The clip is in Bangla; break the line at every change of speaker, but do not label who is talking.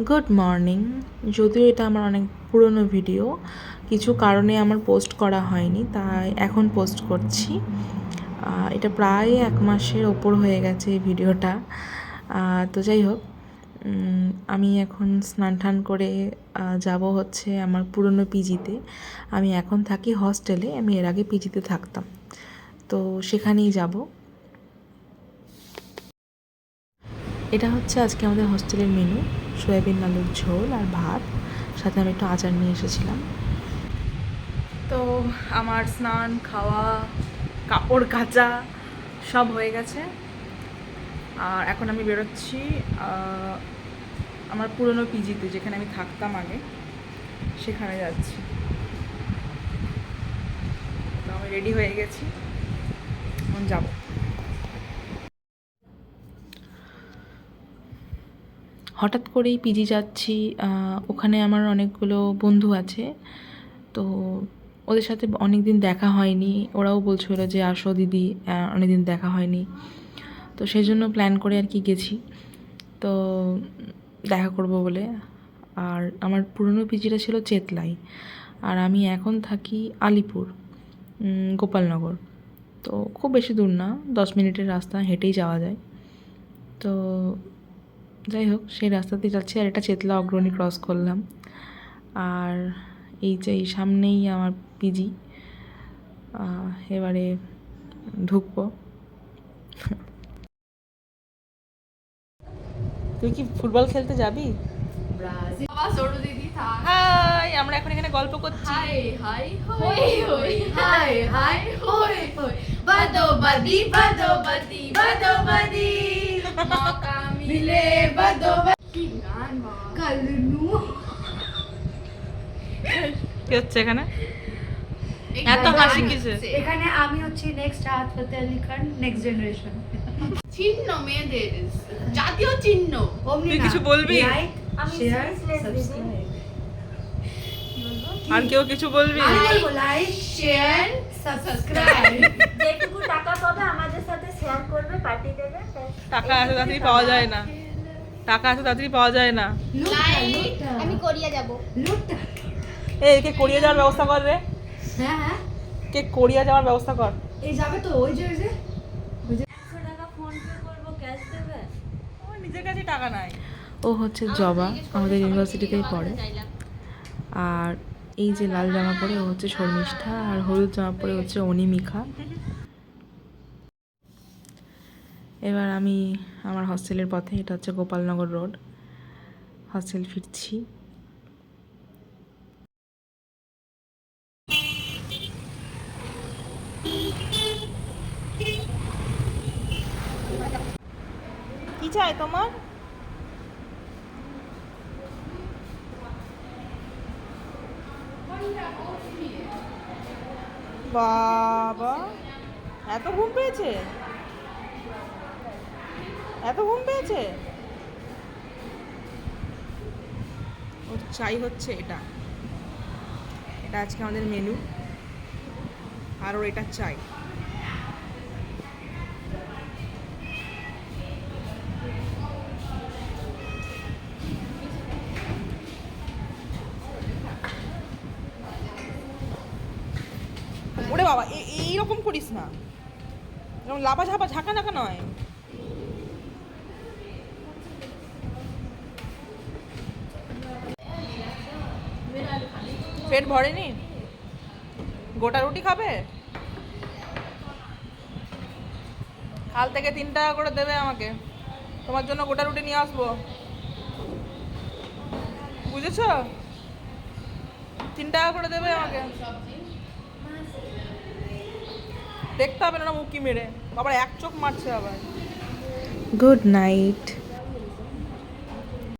Good morning. যদিও এটা আমার অনেক পুরনো ভিডিও, কিছু কারণে আমার পোস্ট করা হয়নি, তাই এখন পোস্ট করছি। এটা প্রায় 1 মাসের ওপর হয়ে গেছে এই ভিডিওটা। তো যাই হোক, আমি এখন স্নান টান করে যাব হচ্ছে আমার পুরনো পিজিতে। আমি এখন থাকি হস্টেলে, আমি এর আগে পিজিতে থাকতাম, তো সেখানেই যাব। এটা হচ্ছে আজকে আমাদের হস্টেলের মেনু: সয়াবিন আলুর ঝোল আর ভাত, সাথে আমি একটু আচার নিয়ে এসেছিলাম। তো আমার স্নান, খাওয়া, কাপড় কাচা সব হয়ে গেছে, আর এখন আমি বেরোচ্ছি আমার পুরনো পিজিতে, যেখানে আমি থাকতাম আগে, সেখানে যাচ্ছি। তো আমি রেডি হয়ে গেছি, এখন যাব। হঠাৎ করেই পিজি যাচ্ছি, ওখানে আমার অনেকগুলো বন্ধু আছে, তো ওদের সাথে অনেক দিন দেখা হয়নি। ওরাও বলছিল যে আসো দিদি, অনেক দিন দেখা হয়নি, তো সেই জন্য প্ল্যান করে আর কি গেছি, তো দেখা করব বলে। আর আমার পুরনো পিজিটা ছিল চেতলাই, আর আমি এখন থাকি আলিপুর, গোপালনগর। তো খুব বেশি দূর না, 10 মিনিটের রাস্তা, হেঁটেই যাওয়া যায়। তো যাই হোক, সেই রাস্তাতেই যাচ্ছি, আর এটা চেতলা অগ্রণী ক্রস করলাম। আর এই যে এই সামনেই আমার পিজি, এবারে ঢুকবো। তুই কি ফুটবল খেলতে যাবি? হাই, আমরা এখন এখানে গল্প করছি।
হাই হাই হই হই হাই হাই হই হই বাদো বাদি বাদো বাদি বাদো বাদি মৌকা মিলে বাদো বাদি গান কালনু।
কি হচ্ছে এখানে? এত হাসি কিসে?
এখানে আমি হচ্ছি নেক্সট রাহাত ফতে আলী খান, নেক্সট জেনারেশন। চিহ্ন মেয়েদের জাতীয় চিহ্ন।
তুই কিছু বলবি?
Share subscribe.
আর কেউ কিছু বলবি?
Like share subscribe.
যেটুকু টাকা পাবে আমাদের সাথে শেয়ার করবে, পার্টি দেবে।
টাকা এত তাড়াতাড়ি পাওয়া যায় না, টাকা এত তাড়াতাড়ি পাওয়া যায় না।
লাইক
আমি কোরিয়া যাব।
লুটটা।
এই কে কোরিয়া যাওয়ার ব্যবস্থা কর রে,
হ্যাঁ হ্যাঁ,
কে কোরিয়া যাওয়ার ব্যবস্থা কর।
এই যাবে তো, ওই যে
100 টাকা ফোন পে করব, ক্যাশ দেবে?
আমার নিজের কাছে টাকা নাই। ও হচ্ছে জবা, আমাদের ইউনিভার্সিটিতেই পড়ে। আর এই যে লাল জামা পরে ও হচ্ছে শর্মিষ্ঠা, আর হলুদ জামা পরে হচ্ছে অনিমিকা। এবার আমি আমার হস্টেলের পথে, এটা হচ্ছে গোপালনগর রোড, হস্টেল ফিরছি। কি চাই তোমার? বাবা, এত ঘুম পেয়েছে, এত ঘুম পেয়েছে। ওর চাই হচ্ছে এটা, এটা আজকে আমাদের মেনু, আর ওর এটা চাই। ওরে বাবা, এইরকম করিস না, এরকম লাফা ঝাপা ঝাঁকা নাকা নয়। পেট ভরেনি? গোটা রুটি খাবে? কাল থেকে 3 টাকা করে দেবে আমাকে, তোমার জন্য গোটা রুটি নিয়ে আসবো, বুঝেছো? 3 টাকা করে দেবে আমাকে, দেখতে হবে না মুখি মেরে, আবার এক চোখ মারছে আবার। Good night.